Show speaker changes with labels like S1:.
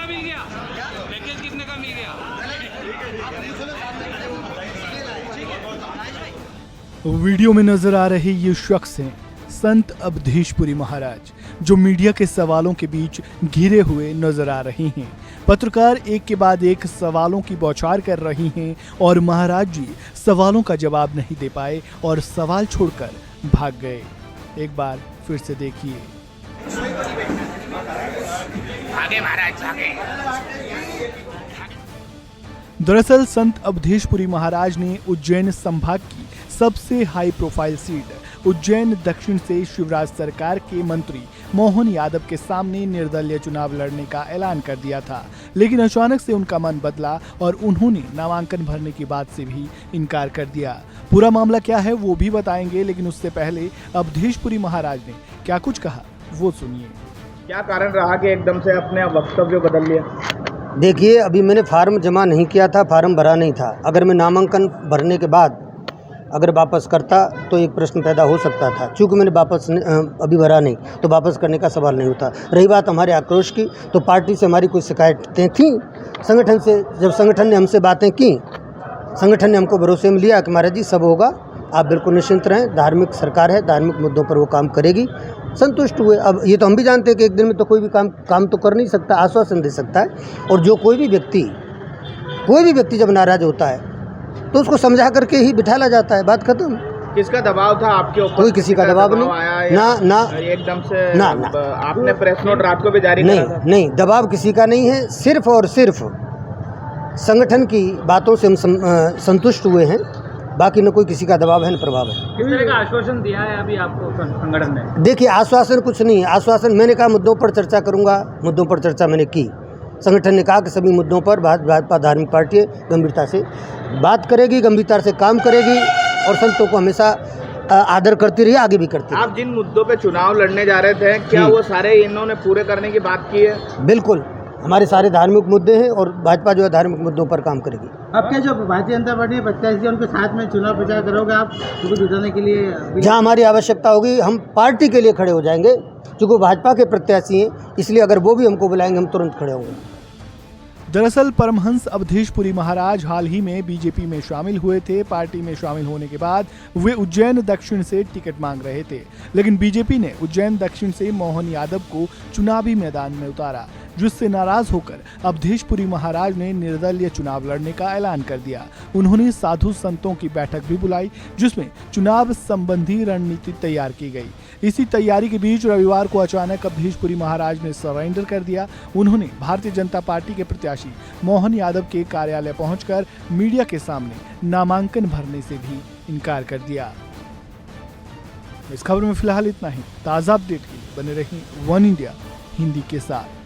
S1: का मिल गया? पैकेज कितने का मिल गया?
S2: वीडियो में नजर आ रहे ये शख्स हैं संत अवधेशपुरी महाराज, जो मीडिया के सवालों के बीच घिरे हुए नजर आ रहे हैं। पत्रकार एक के बाद एक सवालों की बौछार कर रही हैं और महाराज जी सवालों का जवाब नहीं दे पाए और सवाल छोड़कर भाग गए। एक बार फिर से देखिए।
S1: भागे महाराज भागे।
S2: दरअसल संत अवधेशपुरी महाराज ने उज्जैन संभाग की सबसे हाई प्रोफाइल सीट उज्जैन दक्षिण से शिवराज सरकार के मंत्री मोहन यादव के सामने निर्दलीय चुनाव लड़ने का ऐलान कर दिया था, लेकिन अचानक से उनका मन बदला और उन्होंने नामांकन भरने की बात से भी इनकार कर दिया। पूरा मामला क्या है वो भी बताएंगे, लेकिन उससे पहले अवधेशपुरी महाराज ने क्या कुछ कहा वो सुनिए।
S3: क्या कारण रहा कि एकदम से अपने वक्तव्य बदल लिया?
S4: देखिए, अभी मैंने फार्म जमा नहीं किया था, फार्म भरा नहीं था। अगर मैं नामांकन भरने के बाद अगर वापस करता तो एक प्रश्न पैदा हो सकता था। चूँकि मैंने वापस अभी भरा नहीं तो वापस करने का सवाल नहीं होता। रही बात हमारे आक्रोश की, तो पार्टी से हमारी कुछ शिकायतें थीं। संगठन से जब संगठन ने हमसे बातें की, संगठन ने हमको भरोसे में लिया कि महाराज जी सब होगा, आप बिल्कुल निश्चिंत रहें, धार्मिक सरकार है, धार्मिक मुद्दों पर वो काम करेगी। संतुष्ट हुए। अब ये तो हम भी जानते हैं कि एक दिन में तो कोई भी काम तो कर नहीं सकता, आश्वासन दे सकता है। और जो कोई भी व्यक्ति जब नाराज होता है तो उसको समझा करके ही बिठाला जाता है, बात खत्म।
S3: किसका दबाव था आपके ऊपर?
S4: कोई किसी का दबाव नहीं, ना
S3: एकदम से
S4: ना
S3: आपने प्रेस नोट रात को भी जारी करा था?
S4: नहीं, दबाव किसी का नहीं है। सिर्फ और सिर्फ संगठन की बातों से हम संतुष्ट हुए हैं, बाकी न कोई किसी का दबाव है न प्रभाव है।
S1: किस तरह का आश्वासन दिया है अभी आपको संगठन ने?
S4: देखिए, आश्वासन कुछ नहीं है। आश्वासन मैंने कहा मुद्दों पर चर्चा करूंगा, मुद्दों पर चर्चा मैंने की। संगठन ने कहा कि सभी मुद्दों पर भाजपा धार्मिक पार्टी गंभीरता से बात करेगी, गंभीरता से काम करेगी और संतों को हमेशा आदर करती रही, आगे भी करती रही।
S3: आप जिन मुद्दों पे चुनाव लड़ने जा रहे थे, क्या वो सारे इन्होंने पूरे करने की बात की है?
S4: बिल्कुल, हमारे सारे धार्मिक मुद्दे हैं और भाजपा जो है धार्मिक मुद्दों पर काम करेगी।
S5: आपके जो भारतीय जनता पार्टी प्रत्याशी है उनके साथ में चुनाव प्रचार करोगे आप उनको जुटाने के लिए?
S4: जहाँ हमारी आवश्यकता होगी हम पार्टी के लिए खड़े हो जाएंगे, क्योंकि भाजपा के प्रत्याशी हैं, इसलिए अगर वो भी हमको बुलाएंगे हम तुरंत खड़े होंगे।
S2: दरअसल परमहंस अवधेशपुरी महाराज हाल ही में बीजेपी में शामिल हुए थे। पार्टी में शामिल होने के बाद वे उज्जैन दक्षिण से टिकट मांग रहे थे, लेकिन बीजेपी ने उज्जैन दक्षिण से मोहन यादव को चुनावी मैदान में उतारा, जिससे नाराज होकर अवधेशपुरी महाराज ने निर्दलीय चुनाव लड़ने का ऐलान कर दिया। उन्होंने साधु संतों की बैठक भी बुलाई, जिसमें चुनाव संबंधी रणनीति तैयार की गई। इसी तैयारी के बीच रविवार को अचानक अवधेशपुरी महाराज ने सरेंडर कर दिया। उन्होंने भारतीय जनता पार्टी के प्रत्याशी मोहन यादव के कार्यालय पहुंचकर मीडिया के सामने नामांकन भरने से भी इनकार कर दिया। इस खबर में फिलहाल इतना ही। ताज़ा अपडेट के लिए बने रहें वन इंडिया हिंदी के साथ।